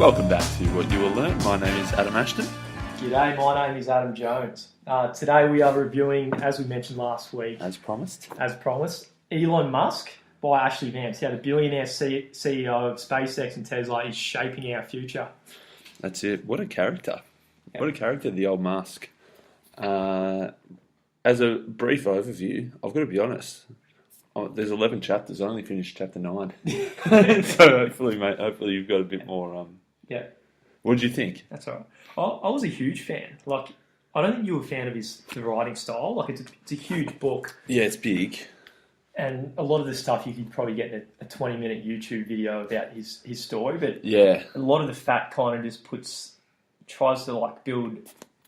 Welcome back to What You Will Learn. My name is Adam Ashton. G'day, my name is Adam Jones. Today we are reviewing, as we mentioned last week, As promised, Elon Musk by Ashlee Vance. How the billionaire CEO of SpaceX and Tesla is shaping our future. That's it. What a character. Yep. What a character, the old Musk. As a brief overview, I've got to be honest. There's 11 chapters. I only finished chapter 9. So hopefully, mate, you've got a bit more... Yeah. What did you think? That's all right. I was a huge fan. Like, I don't think you were a fan of the writing style. Like, it's a huge book. Yeah, it's big. And a lot of the stuff you could probably get in a 20-minute YouTube video about his story. But yeah, a lot of the fat kind of just tries to like build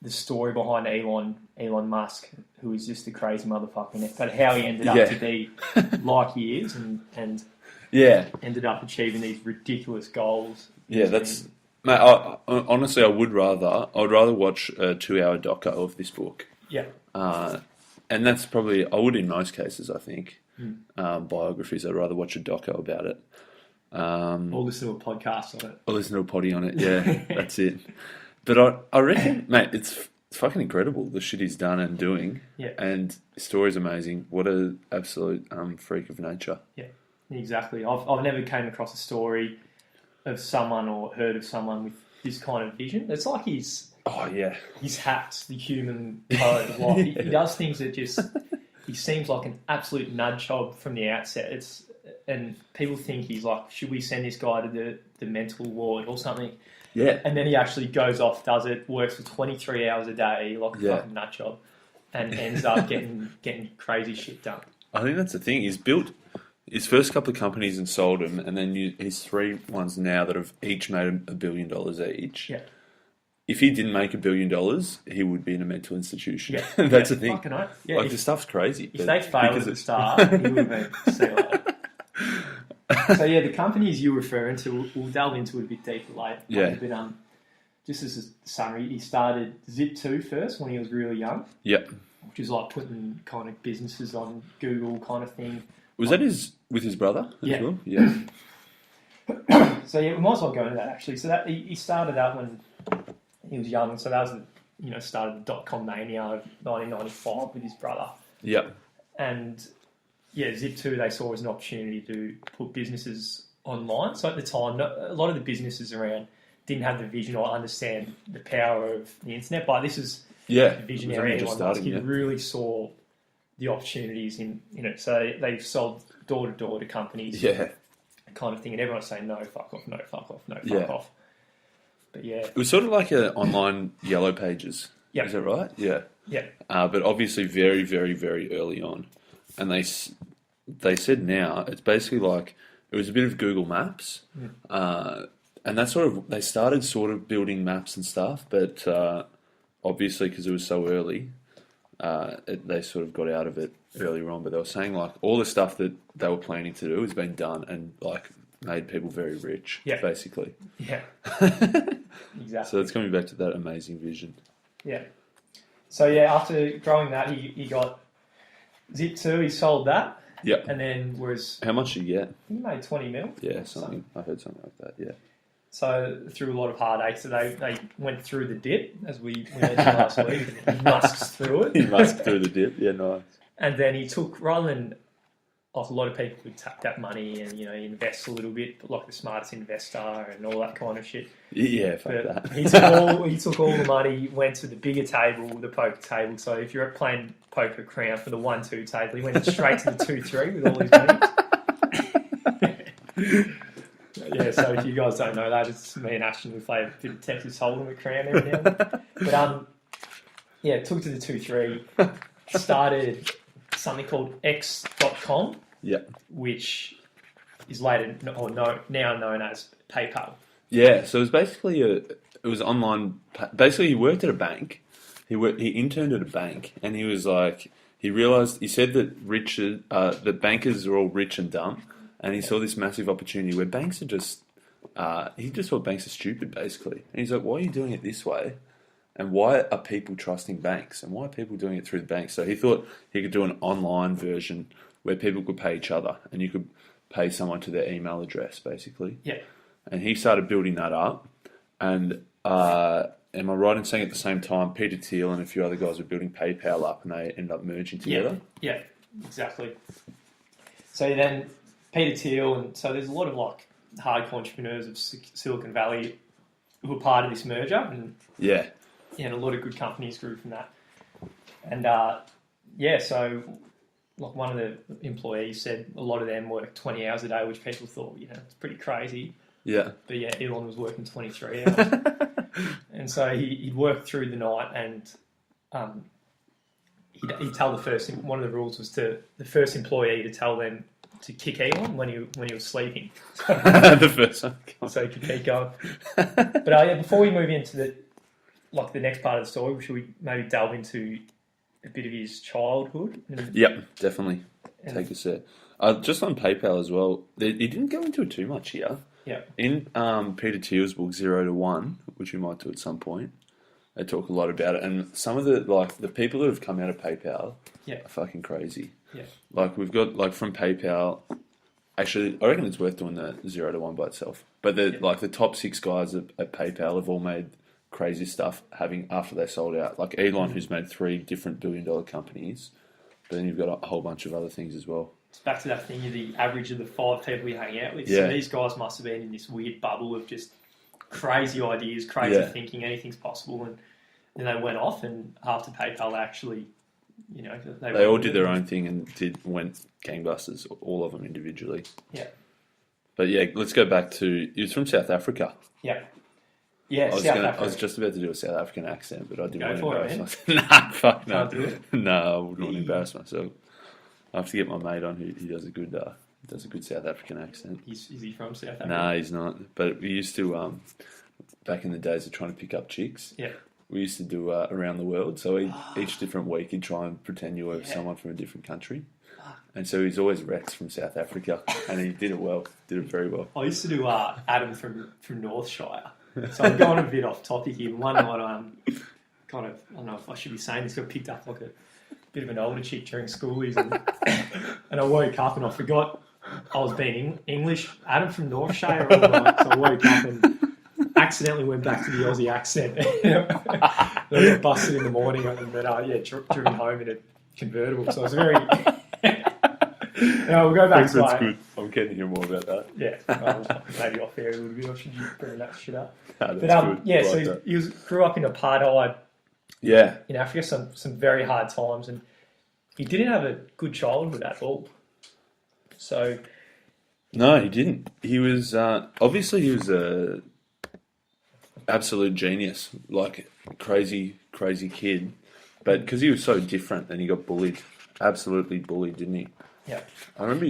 the story behind Elon Musk, who is just a crazy motherfucker, but how he ended up to be like he is and ended up achieving these ridiculous goals. Yeah, that's... Mate, honestly, I'd rather watch a 2-hour doco of this book. Yeah. And that's probably... I would in most cases, I think. Biographies, I'd rather watch a doco about it. Or listen to a podcast on it. Or listen to a potty on it, yeah. That's it. But I reckon, mate, it's fucking incredible, the shit he's done and doing. Yeah. And the story's amazing. What an absolute freak of nature. Yeah, exactly. I've never came across a story of someone or heard of someone with this kind of vision. It's like he's hacked the human code. Like he does things that just... He seems like an absolute nudge job from the outset. And people think he's like, should we send this guy to the mental ward or something? Yeah. And then he actually goes off, does it, works for 23 hours a day, like a fucking nut job, and ends up getting crazy shit done. I think that's the thing. He's built his first couple of companies and sold them, and then his 3 ones now that have each made $1 billion each. Yeah. If he didn't make $1 billion, he would be in a mental institution. Yeah. That's the thing. Yeah, like, the stuff's crazy. If they failed at the start, he would have been see you later. So yeah, the companies you're referring to, we'll delve into it a bit deeper later. Yeah. But just as a summary, he started Zip2 first when he was really young. Yep. Which is like putting kind of businesses on Google kind of thing. Was that with his brother as well? Yeah. So yeah, we might as well go into that actually. So that he started out when he was young. So that was started the .com mania of 1995 with his brother. Yep. And yeah, Zip2 they saw as an opportunity to put businesses online. So at the time, a lot of the businesses around didn't have the vision or understand the power of the internet. But this is the visionary Elon Musk. He really saw the opportunities in So they sold door to door to companies, kind of thing, and everyone's saying no, fuck off, no, fuck off, no, fuck off. But yeah, it was sort of like an online Yellow Pages. Yeah, is that right? Yeah, yeah. But obviously, very, very, very early on. And they said now it's basically like it was a bit of Google Maps, and that they started sort of building maps and stuff, but obviously because it was so early, they sort of got out of it earlier on. But they were saying like all the stuff that they were planning to do has been done and like made people very rich, basically. Yeah, exactly. So it's coming back to that amazing vision. Yeah. So yeah, after growing that, he got Zip2, he sold that. Yeah. And then how much did you get? He made 20 mil. Yeah, something. I heard something like that, yeah. So through a lot of heartache, so they went through the dip, as we mentioned last week. He musked through it. He musked through the dip, yeah, nice. And then he took, rather than, like a lot of people would tap that money and, invest a little bit, but like the smartest investor and all that kind of shit. Yeah, fuck that. He took all the money, went to the bigger table, the poker table. So if you're playing poker crown for the 1-2 table, he went straight to the 2-3 with all his money. Yeah, so if you guys don't know that, it's me and Ashton. We play a bit of Texas Hold'em with crown every now and then. But took to the 2-3, started something called X.com. Yeah. Which is later now known as PayPal. Yeah, so it was basically it was online. Basically, he worked at a bank. He interned at a bank, and he was like, he said that that bankers are all rich and dumb, and he saw this massive opportunity where banks are just. He just thought banks are stupid, basically, and he's like, why are you doing it this way? And why are people trusting banks? And why are people doing it through the banks? So he thought he could do an online version where people could pay each other and you could pay someone to their email address, basically. Yeah. And he started building that up. And am I right in saying at the same time, Peter Thiel and a few other guys were building PayPal up, and they ended up merging together? Yeah, exactly. So then Peter Thiel, and so there's a lot of like hardcore entrepreneurs of Silicon Valley who were part of this merger, and and a lot of good companies grew from that. And so like one of the employees said a lot of them work 20 hours a day, which people thought, it's pretty crazy. Yeah. But yeah, Elon was working 23 hours. And so he'd work through the night, and he'd tell one of the rules was the first employee to tell them to kick Elon when he was sleeping. The first one. So he could keep going. But before we move into the next part of the story, should we maybe delve into a bit of his childhood? Yep, definitely. Take a set. Just on PayPal as well, he didn't go into it too much here. Yeah. In Peter Thiel's book 0 to 1, which we might do at some point, they talk a lot about it. And some of the people that have come out of PayPal are fucking crazy. Yeah. Like we've got from PayPal. Actually, I reckon it's worth doing the 0 to 1 by itself. But the top 6 guys at PayPal have all made crazy stuff after they sold out. Like Elon, who's made 3 different billion-dollar companies, but then you've got a whole bunch of other things as well. It's back to that thing of the average of the 5 people you hang out with. Yeah. So these guys must have been in this weird bubble of just crazy ideas, crazy thinking, anything's possible. And then they went off, and after PayPal, they actually, they all did their own thing and went gangbusters, all of them individually. Yeah. But yeah, let's go back to, he was from South Africa. Yeah. Yeah, I was just about to do a South African accent, but I didn't want to embarrass myself. Nah, fuck no. Can't do it. No, I wouldn't want to embarrass myself. I have to get my mate on who does a good South African accent. Is he from South Africa? No, he's not. But we used to, back in the days of trying to pick up chicks, we used to do around the world. So each different week he'd try and pretend you were someone from a different country. And so he's always Rex from South Africa, and he did it very well. I used to do Adam from Northshire. So I'm going a bit off topic here. One night I don't know if I should be saying this, I picked up like a bit of an older chick during schoolies, and I woke up and I forgot I was being English. Adam from Northshire all night, so I woke up and accidentally went back to the Aussie accent. Then I got busted in the morning, and then driven home in a convertible. So it was very. We'll go back to that's good. I'm getting to hear more about that. Yeah, maybe off air a little bit. Or should you bring that shit up? No, that's good. So he grew up in apartheid. Yeah. In Africa, some very hard times, and he didn't have a good childhood at all. So. No, he didn't. He was obviously he was a absolute genius, like crazy kid, but because he was so different, and he got bullied, absolutely bullied, didn't he? Yeah. I remember,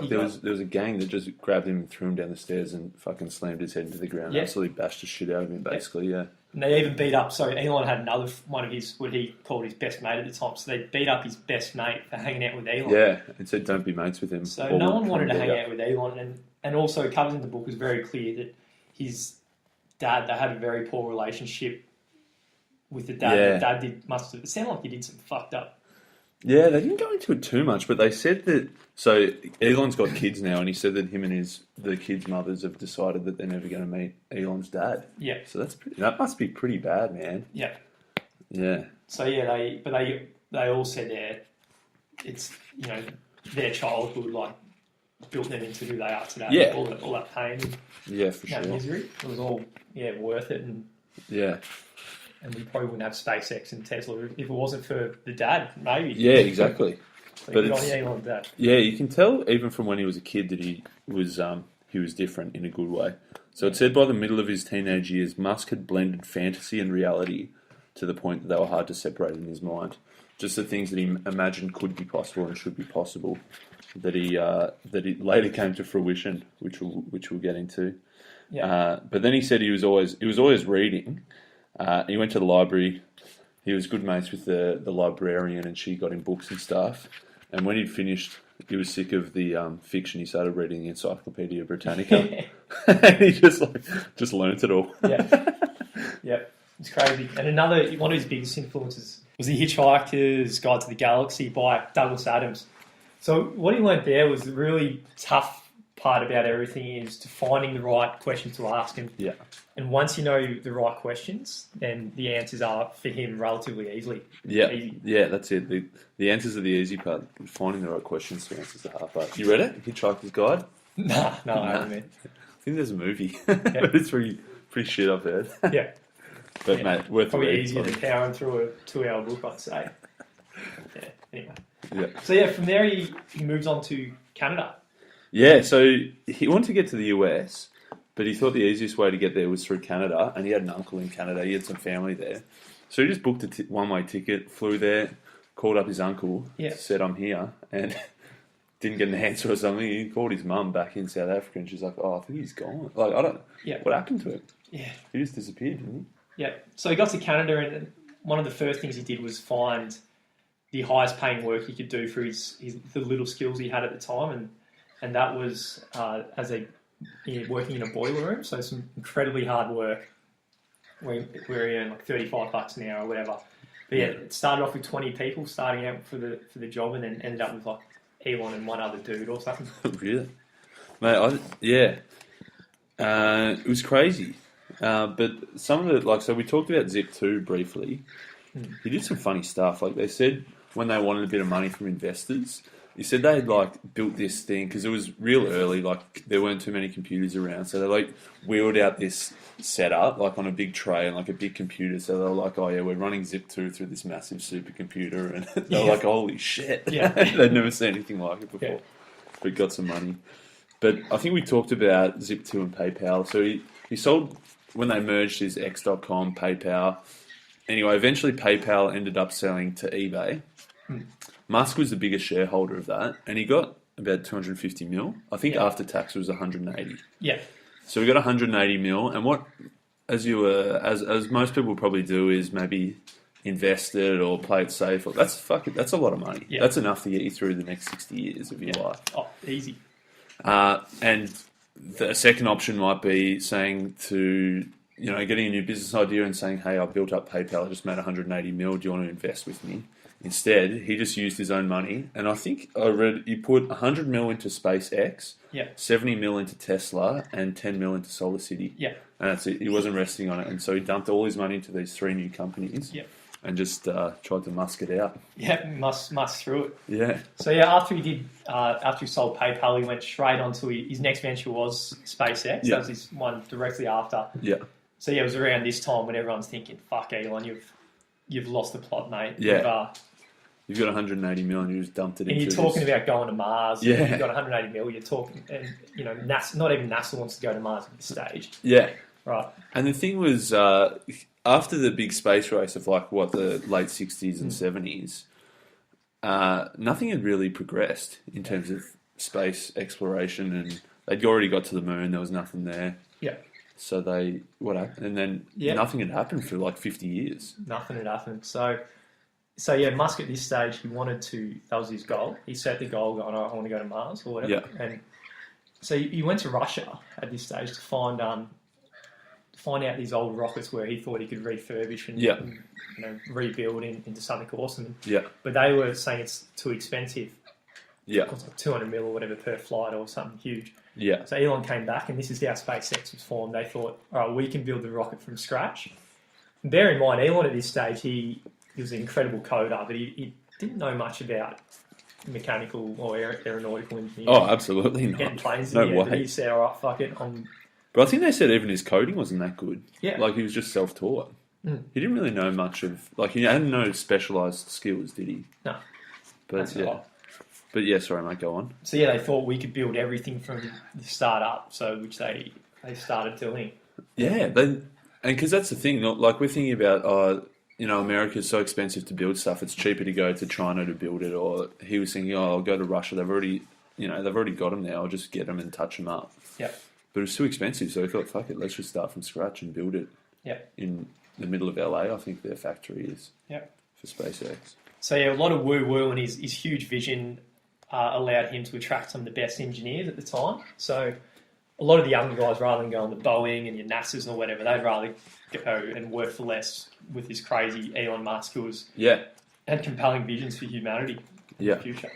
there was a gang that just grabbed him and threw him down the stairs and fucking slammed his head into the ground. Yeah. Absolutely bashed the shit out of him, basically. Yeah. And they even beat up. So Elon had another one of his, what he called his best mate at the time. So they beat up his best mate for hanging out with Elon. Yeah, and said don't be mates with him. So no one wanted to hang out with Elon, and also it covers in the book was very clear that his dad, they had a very poor relationship with the dad. Yeah. The dad it sounded like he did some fucked up. Yeah, they didn't go into it too much, but they said that. So Elon's got kids now, and he said that him and the kids' mothers have decided that they're never going to meet Elon's dad. Yeah. So that must be pretty bad, man. Yeah. Yeah. So yeah, they all said it's their childhood like built them into who they are today. Yeah. All that pain. And for sure. Misery. It was all worth it, and and we probably wouldn't have SpaceX and Tesla if it wasn't for the dad, maybe. Yeah, exactly. So but Elon's dad. Yeah, you can tell even from when he was a kid that he was different in a good way. So it said by the middle of his teenage years, Musk had blended fantasy and reality to the point that they were hard to separate in his mind. Just the things that he imagined could be possible and should be possible, that he later came to fruition, which we'll get into. Yeah. But then he said he was always reading. He went to the library. He was good mates with the librarian, and she got him books and stuff. And when he'd finished, he was sick of the fiction. He started reading the Encyclopedia Britannica, and he just learnt it all. Yeah, it's crazy. And one of his biggest influences was The Hitchhiker's Guide to the Galaxy by Douglas Adams. So what he learnt there was the really tough part about everything is to finding the right questions to ask. And once you know the right questions, then the answers are, for him, relatively easy. Yeah, that's it. The answers are the easy part. Finding the right questions to answers the hard part. You read it? Hitchhiker's Guide? No, I haven't, man. I think there's a movie, but it's pretty shit, I've heard. Yeah. But mate, worth probably the read. easier than powering through a 2-hour book, I'd say. Yeah, anyway. Yeah. So from there he moves on to Canada. Yeah, so he wanted to get to the US, but he thought the easiest way to get there was through Canada, and he had an uncle in Canada. He had some family there. So he just booked a one-way ticket, flew there, called up his uncle, said, I'm here, and didn't get an answer or something. He called his mum back in South Africa, and she's like, I think he's gone. Like, I don't... Yeah. What happened to him? Yeah. He just disappeared, didn't he? Yeah. So he got to Canada, and one of the first things he did was find the highest paying work he could do for the little skills he had at the time, and that was working in a boiler room. So some incredibly hard work where he earned like $35 an hour or whatever. But it started off with 20 people starting out for the job, and then ended up with like Elon and one other dude or something. Really? Mate, it was crazy. But some of the, so we talked about Zip2 briefly. He did some funny stuff. Like they said, when they wanted a bit of money from investors, he said they had built this thing because it was real early. Like there weren't too many computers around, so they wheeled out this setup on a big tray and a big computer. So they were like, "Oh yeah, we're running Zip2 through this massive supercomputer," and they were like, "Holy shit!" Yeah. They'd never seen anything like it before. Yeah. But got some money. But I think we talked about Zip2 and PayPal. So he sold when they merged his X.com, PayPal. Anyway, eventually PayPal ended up selling to eBay. Musk was the biggest shareholder of that, and he got about 250 mil. I think after tax it was 180. Yeah. So we got 180 mil, and what, as most people probably do, is maybe invest it or play it safe. That's a lot of money. Yeah. That's enough to get you through the next 60 years of your life. Oh, easy. And the second option might be saying to, getting a new business idea and saying, hey, I built up PayPal, I just made 180 mil, do you want to invest with me? Instead, he just used his own money, and I think I read he put 100 mil into SpaceX, 70 mil into Tesla, and 10 mil into Solar City. Yeah. And that's it. He wasn't resting on it, and so he dumped all his money into these 3 new companies. Yeah. And just tried to musk it out. Yeah, musk through it. Yeah. So after he sold PayPal, he went straight onto his next venture was SpaceX. Yeah. That was his one directly after. Yeah. So it was around this time when everyone's thinking, "Fuck, Elon, you've lost the plot, mate." Yeah. You've got 180 million, you just dumped it into. And you're talking about going to Mars. Yeah. You've got 180 mil. You're talking, and NASA, not even NASA wants to go to Mars at this stage. Yeah. Right. And the thing was, after the big space race of the late 60s and 70s, nothing had really progressed in terms of space exploration, and they'd already got to the moon. There was nothing there. Yeah. So what happened? And then nothing had happened for 50 years. Nothing had happened. So Musk at this stage, he wanted to, that was his goal. He set the goal going, I want to go to Mars or whatever. Yeah. And so he went to Russia at this stage to find out these old rockets where he thought he could refurbish and rebuild into something awesome. Yeah. But they were saying it's too expensive. Yeah. It was 200 mil or whatever per flight or something huge. Yeah. So Elon came back, and this is how SpaceX was formed. They thought, all right, we can build the rocket from scratch. And bear in mind, Elon at this stage, he was an incredible coder, but he didn't know much about mechanical or aeronautical engineering. Oh, absolutely not. Getting planes no in the way. air. But he said, all right, fuck it. But I think they said even his coding wasn't that good. Yeah. He was just self-taught. He didn't really know much of... he had no specialised skills, did he? No. But But yeah, sorry, mate, go on. So they thought we could build everything from the start-up, which they started doing. Yeah, and because that's the thing, we're thinking about... America's so expensive to build stuff. It's cheaper to go to China to build it. Or he was thinking, I'll go to Russia. They've already got them there. I'll just get them and touch them up. Yeah. But it was too expensive, so he thought, fuck it, let's just start from scratch and build it. Yeah. In the middle of LA, I think their factory is. Yeah. For SpaceX. So a lot of woo-woo, and his huge vision allowed him to attract some of the best engineers at the time. So a lot of the younger guys, rather than going to Boeing and your NASA's or whatever, they'd rather go and work for less with this crazy Elon Musk who had compelling visions for humanity in the future.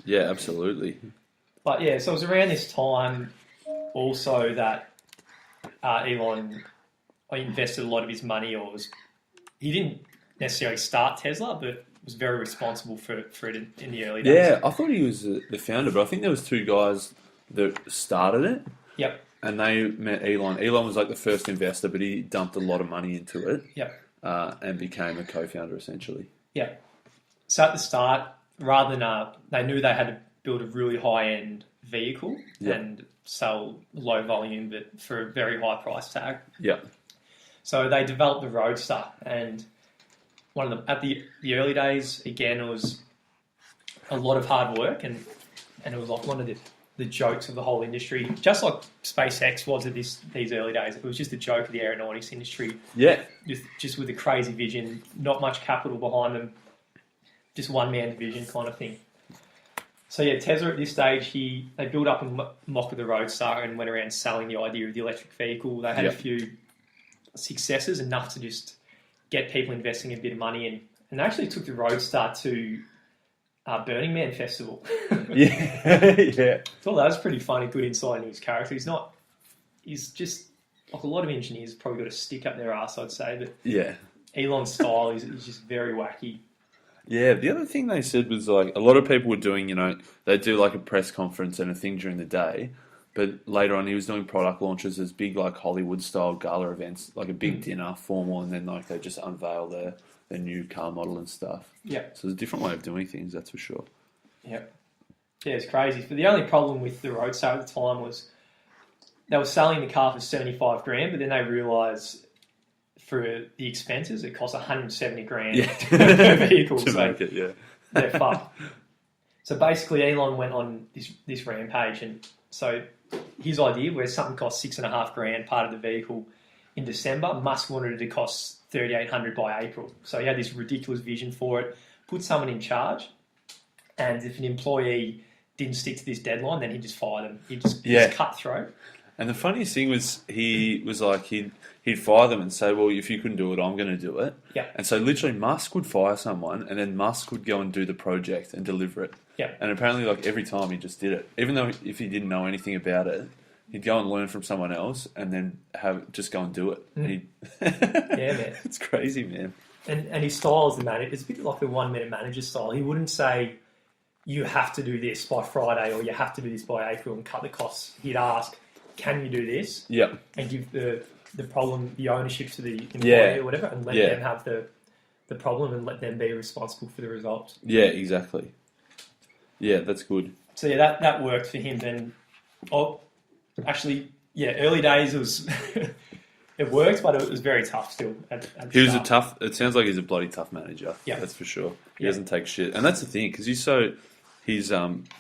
Yeah, absolutely. But yeah, so it was around this time also that Elon invested a lot of his money, he didn't necessarily start Tesla, but was very responsible for it in the early days. Yeah, I thought he was the founder, but I think there was two guys that started it. Yep. And they met Elon. Elon was like the first investor, but he dumped a lot of money into it. Yep. And became a co-founder essentially. Yeah. So at the start, rather than they knew they had to build a really high-end vehicle and sell low volume, but for a very high price tag. Yeah. So they developed the Roadster, and at the early days, again, it was a lot of hard work, and it was like one of the jokes of the whole industry, just like SpaceX was at these early days. It was just a joke of the aeronautics industry. Yeah. Just with a crazy vision, not much capital behind them, just one-man vision kind of thing. So yeah, Tesla at this stage, they built up a mock of the Roadster and went around selling the idea of the electric vehicle. They had a few successes, enough to just get people investing a bit of money in. And they actually took the Roadster to Burning Man Festival. Yeah. So that was pretty funny, good insight into his character. He's just, like a lot of engineers, probably got a stick up their arse, I'd say. But Yeah. Elon's style is just very wacky. Yeah, the other thing they said was like a lot of people were doing, they do like a press conference and a thing during the day, but later on he was doing product launches as big like Hollywood style gala events, like a big dinner, formal, and then like they just unveil their new car model and stuff. Yeah. So it's a different way of doing things, that's for sure. Yeah. Yeah, it's crazy. But the only problem with the Roadster at the time was they were selling the car for $75,000, but then they realised for the expenses, it cost $170,000 per vehicle. To make it, yeah. They're fucked. So basically, Elon went on this rampage, and so his idea, where something cost $6,500 part of the vehicle in December, Musk wanted it to cost $3,800 by April. So he had this ridiculous vision for it, put someone in charge, and if an employee didn't stick to this deadline, then he'd just fire them. He'd just cutthroat. And the funniest thing was he was like he'd fire them and say, well, if you couldn't do it, I'm going to do it. Yeah. And so literally Musk would fire someone and then Musk would go and do the project and deliver it. Yeah. And apparently like every time he just did it. Even though if he didn't know anything about it, he'd go and learn from someone else and then just go and do it. Yeah, man. It's crazy, man. And his style as the manager, it's a bit like the one-minute manager style. He wouldn't say, you have to do this by Friday or you have to do this by April and cut the costs. He'd ask, can you do this? Yeah. And give the problem, the ownership to the employee or whatever, and let them have the problem and let them be responsible for the results. Yeah, exactly. Yeah, that's good. So yeah, that worked for him. Then, early days it was it worked, but it was very tough still. He was it sounds like he's a bloody tough manager. Yeah, that's for sure. He doesn't take shit, and that's the thing because he's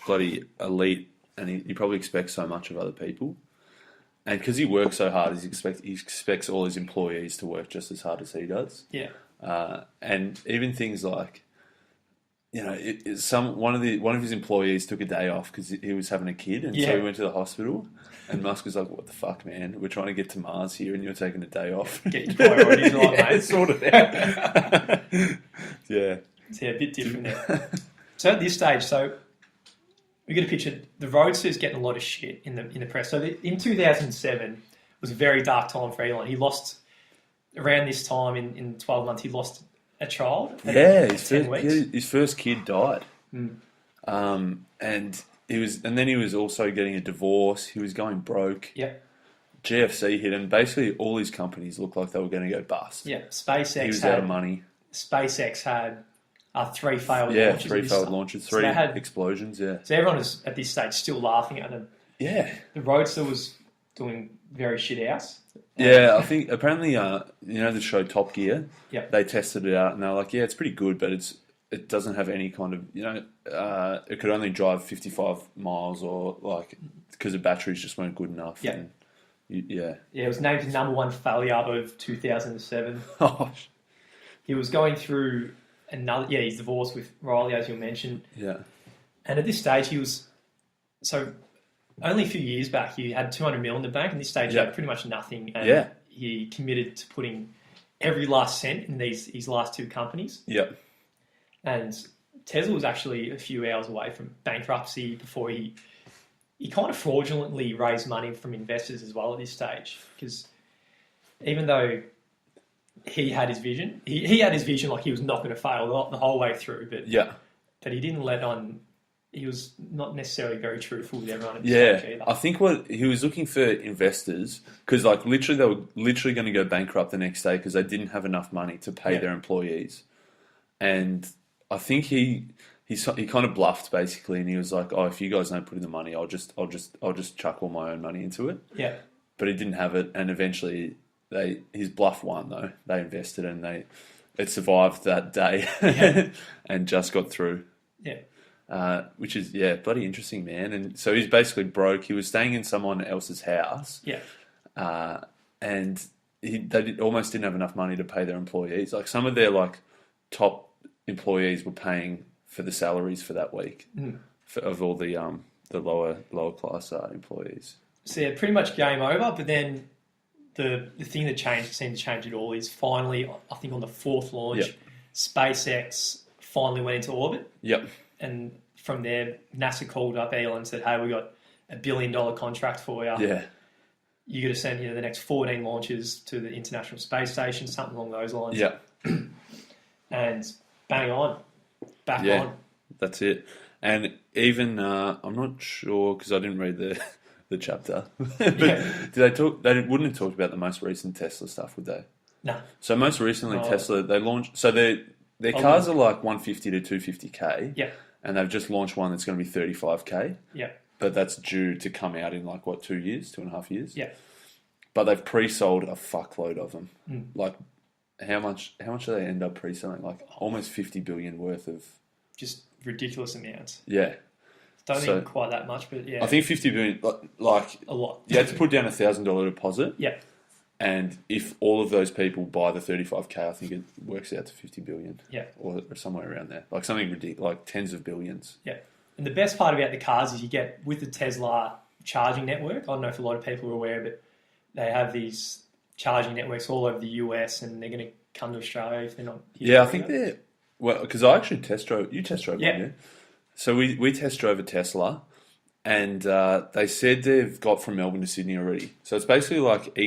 bloody elite, and he probably expects so much of other people. And because he works so hard, he expects all his employees to work just as hard as he does. Yeah. And even things like, one of his employees took a day off because he was having a kid, and so he went to the hospital. And Musk was like, "What the fuck, man? We're trying to get to Mars here, and you're taking a day off. Get your priorities right, mate." Sort of. Yeah. So, a bit different there. So at this stage, we get a picture. The Roadster is getting a lot of shit in the press. So in 2007 was a very dark time for Elon. He lost around this time in 12 months. He lost a child. His first kid died. And then he was also getting a divorce. He was going broke. Yeah. GFC hit him. Basically, all his companies looked like they were going to go bust. Yeah. SpaceX. He was out of money. SpaceX had 3 failed launches. Yeah, 3 failed launches, 3 explosions, yeah. So everyone is, at this stage, still laughing at them. Yeah. The Roadster was doing very shit house. Yeah, I think, apparently, the show Top Gear? Yeah. They tested it out, and they were like, yeah, it's pretty good, but it doesn't have any kind of, it could only drive 55 miles or, because the batteries just weren't good enough. Yeah. And, Yeah, it was named the number 1 failure of 2007. Oh, he was going through his divorce with Riley, as you mentioned. Yeah. And at this stage, he was... So, only a few years back, he had $200 million in the bank. And this stage, he had pretty much nothing. And he committed to putting every last cent in his last 2 companies. Yeah. And Tesla was actually a few hours away from bankruptcy before he he kind of fraudulently raised money from investors as well at this stage, because even though he had his vision, he had his vision like he was not going to fail the whole way through, but he didn't let on. He was not necessarily very truthful with everyone at this stage either. I think what he was looking for investors, because like literally they were literally going to go bankrupt the next day because they didn't have enough money to pay their employees, and I think he kind of bluffed basically, and he was like, "Oh, if you guys don't put in the money, I'll just chuck all my own money into it." Yeah, but he didn't have it, and eventually his bluff won though. They invested and it survived that day and just got through. Yeah. Which is bloody interesting, man. And so he's basically broke. He was staying in someone else's house. Yeah. And almost didn't have enough money to pay their employees. Like some of their like top employees were paying for the salaries for that week of all the lower class employees. So yeah, pretty much game over. But then the thing that seemed to change it all is finally, I think on the fourth launch, SpaceX finally went into orbit. Yep. And from there, NASA called up Elon and said, "Hey, we got $1 billion contract for you. Yeah. You got to send the next 14 launches to the International Space Station," something along those lines. Yeah. And bang on, back on. That's it. And even I'm not sure because I didn't read the chapter. But did they talk? They wouldn't have talked about the most recent Tesla stuff, would they? No. So most recently, Tesla they launched. So their cars are like 150 to 250k. Yeah. And they've just launched one that's going to be 35k. Yeah. But that's due to come out in like 2 years, 2.5 years. Yeah. But they've pre-sold a fuckload of them. Mm. Like, how much do they end up pre-selling? Like almost 50 billion worth of. Just ridiculous amounts. Yeah. Don't think quite that much, but yeah. I think 50 billion, like a lot. You had to put down $1,000 deposit. Yeah. And if all of those people buy the 35k, I think it works out to 50 billion. Yeah. Or somewhere around there. Like something ridiculous, like tens of billions. Yeah. And the best part about the cars is you get, with the Tesla charging network, I don't know if a lot of people are aware, but they have these charging networks all over the US and they're going to come to Australia if they're not here. Yeah, I think they're... Well, because I actually test drove one, yeah? So we test drove a Tesla. And they said they've got from Melbourne to Sydney already. So it's basically like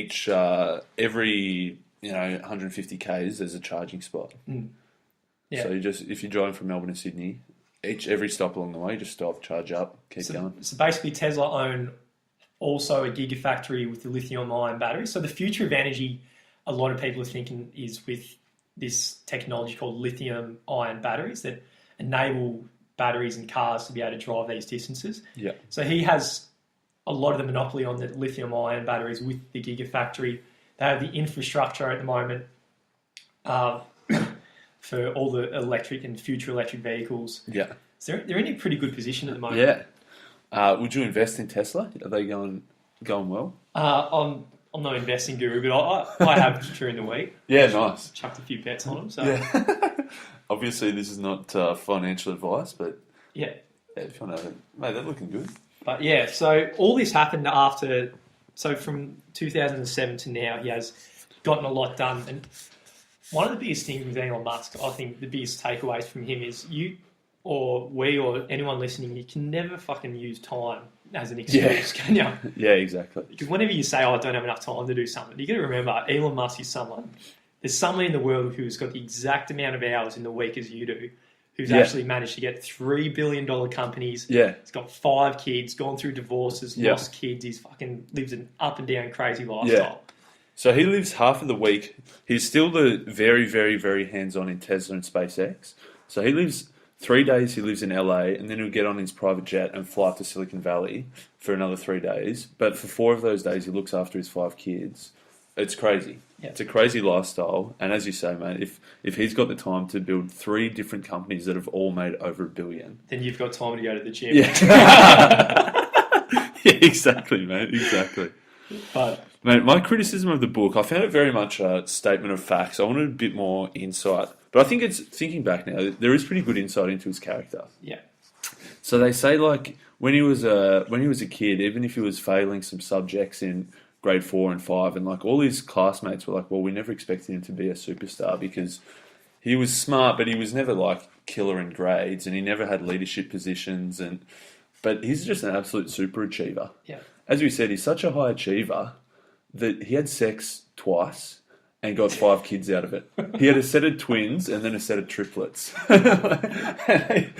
every 150 k's there's a charging spot. Mm. Yeah. So if you're driving from Melbourne to Sydney, every stop along the way, you just stop, charge up, keep going. So basically, Tesla own also a gigafactory with the lithium-ion batteries. So the future of energy, a lot of people are thinking, is with this technology called lithium-ion batteries that enable batteries and cars to be able to drive these distances. Yeah. So he has a lot of the monopoly on the lithium-ion batteries with the gigafactory. They have the infrastructure at the moment for all the electric and future electric vehicles. Yeah. So they're in a pretty good position at the moment. Yeah. Would you invest in Tesla? Are they going well? I'm not an investing guru, but I have during the week. Yeah, nice. Chucked a few bets on them. So. Yeah. Obviously, this is not financial advice, but yeah, if you want to, mate, they're looking good. But yeah, so all this happened after. So from 2007 to now, he has gotten a lot done. And one of the biggest things with Elon Musk, I think the biggest takeaways from him is you or we or anyone listening, you can never fucking use time as an excuse, can you? Yeah, exactly. Because whenever you say, "Oh, I don't have enough time to do something," you got to remember Elon Musk is someone. There's someone in the world who's got the exact amount of hours in the week as you do, who's actually managed to get $3 billion companies. Yeah. He's got 5 kids, gone through divorces, lost kids. He's fucking lives an up and down crazy lifestyle. Yeah. So he lives half of the week. He's still the very, very, very hands-on in Tesla and SpaceX. So he lives 3 days, he lives in LA, and then he'll get on his private jet and fly to Silicon Valley for another 3 days. But for 4 of those days, he looks after his 5 kids. It's crazy. Yeah. It's a crazy lifestyle. And as you say, mate, if he's got the time to build 3 different companies that have all made over $1 billion, then you've got time to go to the gym. Yeah, yeah, exactly, mate. Exactly. But mate, my criticism of the book, I found it very much a statement of facts. I wanted a bit more insight. But I think it's, thinking back now, there is pretty good insight into his character. Yeah. So they say, like, when he was a kid, even if he was failing some subjects in grade 4 and 5, and like all his classmates were like, well, we never expected him to be a superstar because he was smart, but he was never like killer in grades, and he never had leadership positions. But he's just an absolute super achiever. Yeah. As we said, he's such a high achiever that he had sex twice and got 5 kids out of it. He had a set of twins and then a set of triplets. And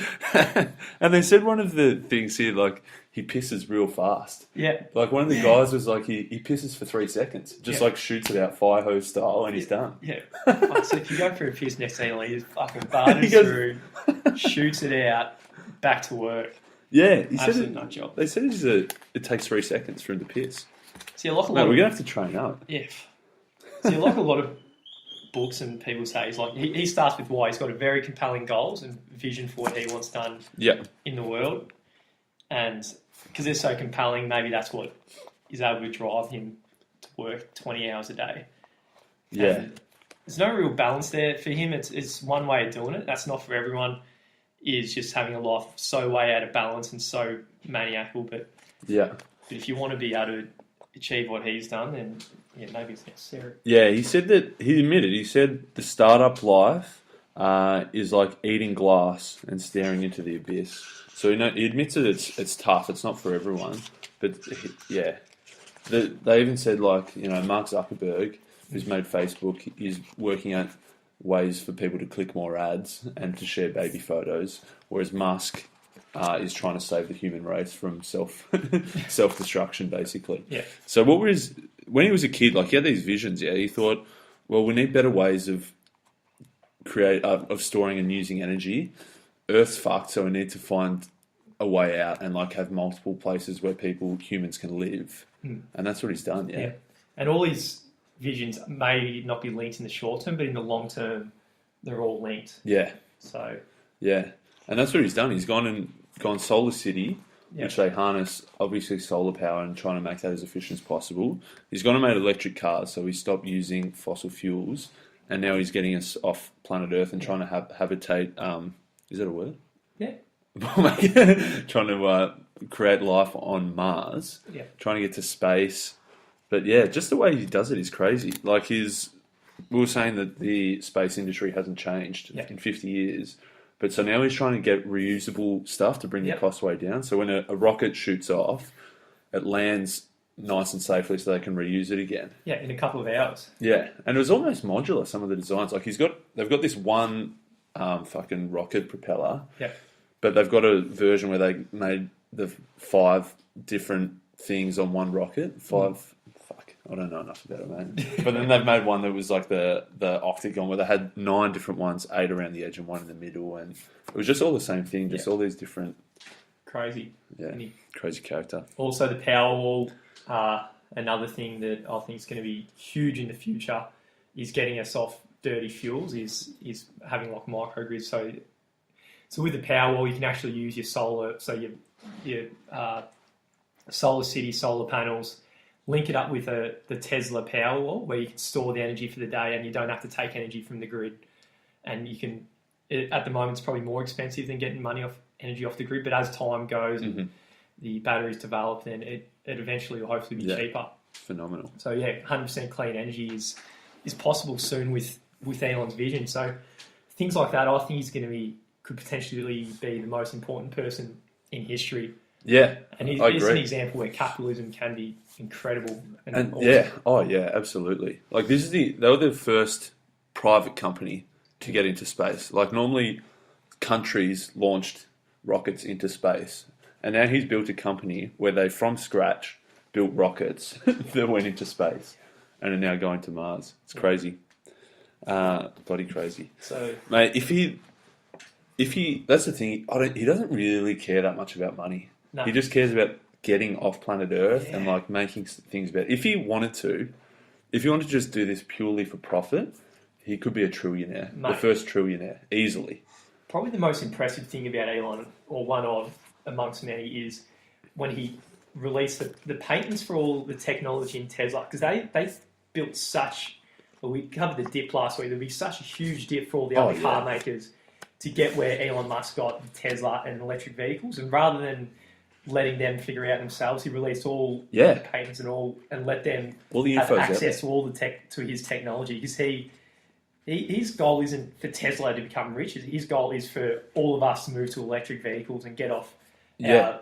they said one of the things here, like, he pisses real fast. Yeah. Like, one of the guys was like, he pisses for 3 seconds. Just, like, shoots it out fire hose style and he's done. Yeah. So if you go for a piss next thing, he just fucking barters through, shoots it out, back to work. Yeah. He said Absolute nut job. They said it takes 3 seconds for him to piss. See, like We're going to have to train up. Yeah. See, like a lot of books and people say, he's like he starts with why. He's got a very compelling goals and vision for what he wants done in the world. And because they're so compelling, maybe that's what is able to drive him to work 20 hours a day. Yeah. And there's no real balance there for him. It's one way of doing it. That's not for everyone. Is just having a life so way out of balance and so maniacal. But if you want to be able to achieve what he's done, then maybe it's necessary. Yeah, he said he said the startup life is like eating glass and staring into the abyss. So he admits that it's tough. It's not for everyone, but they even said, like, Mark Zuckerberg, who's made Facebook, is working out ways for people to click more ads and to share baby photos, whereas Musk is trying to save the human race from self-destruction, basically. Yeah. So when he was a kid, like, he had these visions, he thought, well, we need better ways of storing and using energy. Earth's fucked, so we need to find a way out and, like, have multiple places where humans can live. And that's what he's done, yeah. And all his visions may not be linked in the short term, but in the long term, they're all linked. Yeah. So. Yeah. And that's what he's done. He's gone Solar City, which they harness, obviously, solar power and trying to make that as efficient as possible. He's gone and made electric cars, so he stopped using fossil fuels, and now he's getting us off planet Earth and trying to habitate. Is that a word? Yeah. Trying to create life on Mars. Yeah. Trying to get to space. But yeah, just the way he does it is crazy. Like, we were saying that the space industry hasn't changed in 50 years. But so now he's trying to get reusable stuff to bring the cost way down. So when a rocket shoots off, it lands nice and safely so they can reuse it again. Yeah, in a couple of hours. Yeah, and it was almost modular, some of the designs. Like, they've got this one fucking rocket propeller. Yeah. But they've got a version where they made the 5 different things on one rocket. 5... I don't know enough about it, man. But then they've made one that was like the octagon, where they had 9 different ones, 8 around the edge and 1 in the middle, and it was just all the same thing, just all these different... Crazy. Crazy character. Also, the Powerwall, another thing that I think is going to be huge in the future, is getting us off dirty fuels, is having, like, microgrids. So with the Powerwall, you can actually use your solar, so your Solar City solar panels, link it up with the Tesla Powerwall, where you can store the energy for the day and you don't have to take energy from the grid. And you can, at the moment, it's probably more expensive than getting energy off the grid, but as time goes and the batteries develop, then it eventually will hopefully be cheaper. Phenomenal. So 100% clean energy is possible soon with Elon's vision. So things like that, I think could potentially be the most important person in history. Yeah, and he's an example where capitalism can be incredible. And awesome. Absolutely. Like, they were the first private company to get into space. Like, normally countries launched rockets into space, and now he's built a company where they, from scratch, built rockets that went into space and are now going to Mars. It's crazy, bloody crazy. So, mate, if he, that's the thing. He doesn't really care that much about money. No. He just cares about getting off planet Earth and, like, making things better. If he wanted to just do this purely for profit, he could be a trillionaire, the first trillionaire, easily. Probably the most impressive thing about Elon, or one of amongst many, is when he released the patents for all the technology in Tesla, because they built such. Well, we covered the dip last week. There'd be such a huge dip for all the other car makers to get where Elon Musk got Tesla and electric vehicles, and rather than letting them figure out themselves, he released all the patents and let them have access to all to his technology. Because his goal isn't for Tesla to become rich. His goal is for all of us to move to electric vehicles and get off our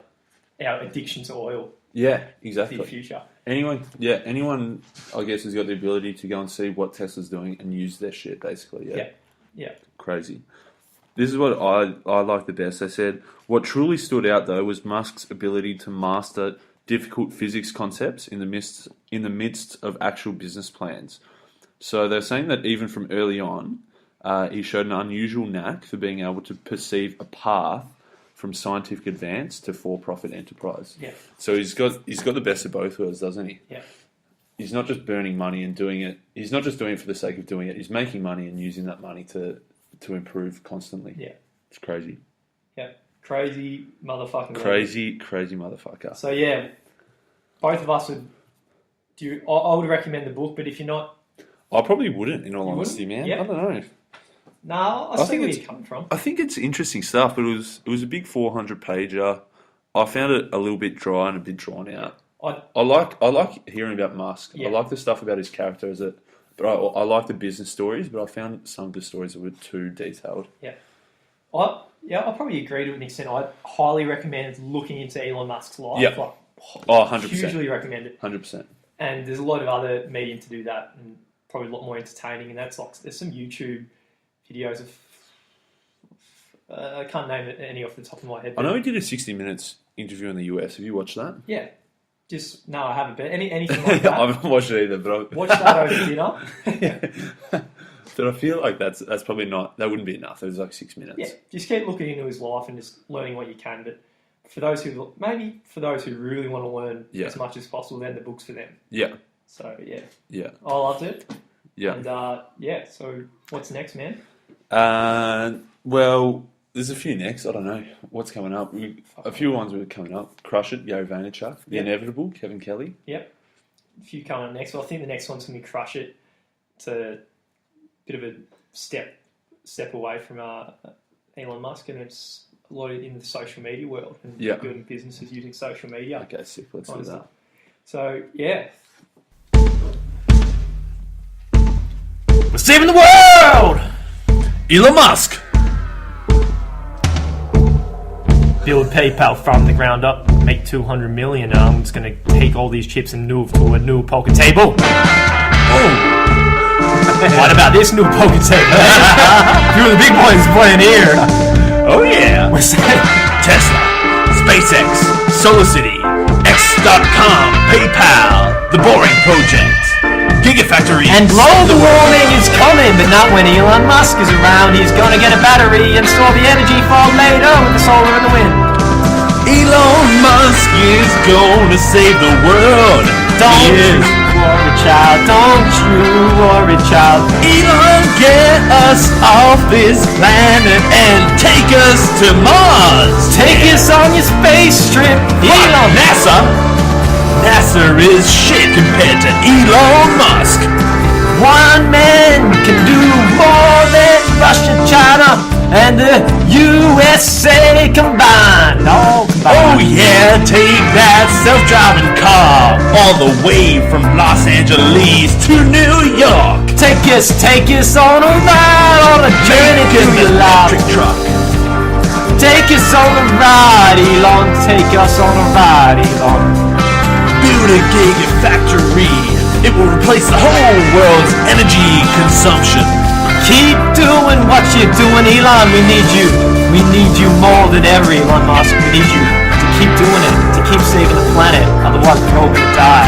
our addiction to oil Yeah, for exactly. the future. Anyone, I guess, has got the ability to go and see what Tesla's doing and use their shit, basically. Yeah. Crazy. This is what I like the best. They said, what truly stood out, though, was Musk's ability to master difficult physics concepts in the midst of actual business plans. So they're saying that even from early on, he showed an unusual knack for being able to perceive a path from scientific advance to for-profit enterprise. Yeah. So he's got the best of both worlds, doesn't he? Yeah. He's not just burning money and doing it. He's not just doing it for the sake of doing it. He's making money and using that money to improve constantly. Yeah. It's crazy. Yeah. Crazy motherfucking. Crazy motherfucker. So yeah, both of us would. I would recommend the book, but if you're not, I probably wouldn't, in all You honesty, wouldn't? man. Yeah. I don't know. no, I see where you're coming from. I think it's interesting stuff, but it was a big 400-pager. I found it a little bit dry and a bit drawn out. I like hearing about Musk. Yeah. I like the stuff about his character but I like the business stories. But I found some of the stories that were too detailed. Yeah. I probably agree to an extent. I highly recommend looking into Elon Musk's life. Yeah. Like, 100%. hugely recommend it. 100%. And there's a lot of other medium to do that, and probably a lot more entertaining. And that's like there's some YouTube videos of I can't name any off the top of my head. I know he did a 60 Minutes interview in the US. Have you watched that? Yeah. No, I haven't. But anything like that. I haven't watched it either. But Watch that over dinner. But I feel like that's probably not. That wouldn't be enough. It was like 6 minutes. Yeah, just keep looking into his life and just learning what you can. But for those who really want to learn as much as possible, then the book's for them. Yeah. So yeah. Yeah. I loved it. Yeah. And so what's next, man? Well, there's a few next. I don't know what's coming up. A few ones were coming up. Crush It, Gary Vaynerchuk. The Inevitable, Kevin Kelly. Yep. A few coming up next. Well, I think the next one's going to be Crush It. It's a bit of a step away from Elon Musk, and it's a lot in the social media world and building businesses using social media. Okay, sick. Let's do that. So, yeah. We're saving the world! Elon Musk! Build PayPal from the ground up, make 200 million. I'm just going to take all these chips and move to a new poker table. Oh! What about this new poker table? Few of the big boys playing here. Oh yeah! What's that? Tesla, SpaceX, SolarCity, X.com, PayPal, The Boring Project, Gigafactory. And global warming is coming, but not when Elon Musk is around. He's gonna get a battery and store the energy for later with the solar and the wind. Elon Musk is gonna save the world. Don't worry, child. Don't you worry, child. Elon, get us off this planet and take us to Mars. Take us on your space trip, Elon. NASA is shit compared to Elon Musk. One man can do more than Russia, China, and the USA combined. All combined. Oh yeah, take that self-driving car all the way from Los Angeles to New York. Take us on a ride, on a journey Make through an your life. electric truck. Take us on a ride, Elon. Take us on a ride, Elon. Build a gigafactory. It will replace the whole world's energy consumption. Keep doing what you're doing, Elon. We need you. We need you more than ever, Elon Musk. We need you to keep doing it, to keep saving the planet. Otherwise, we're all gonna die.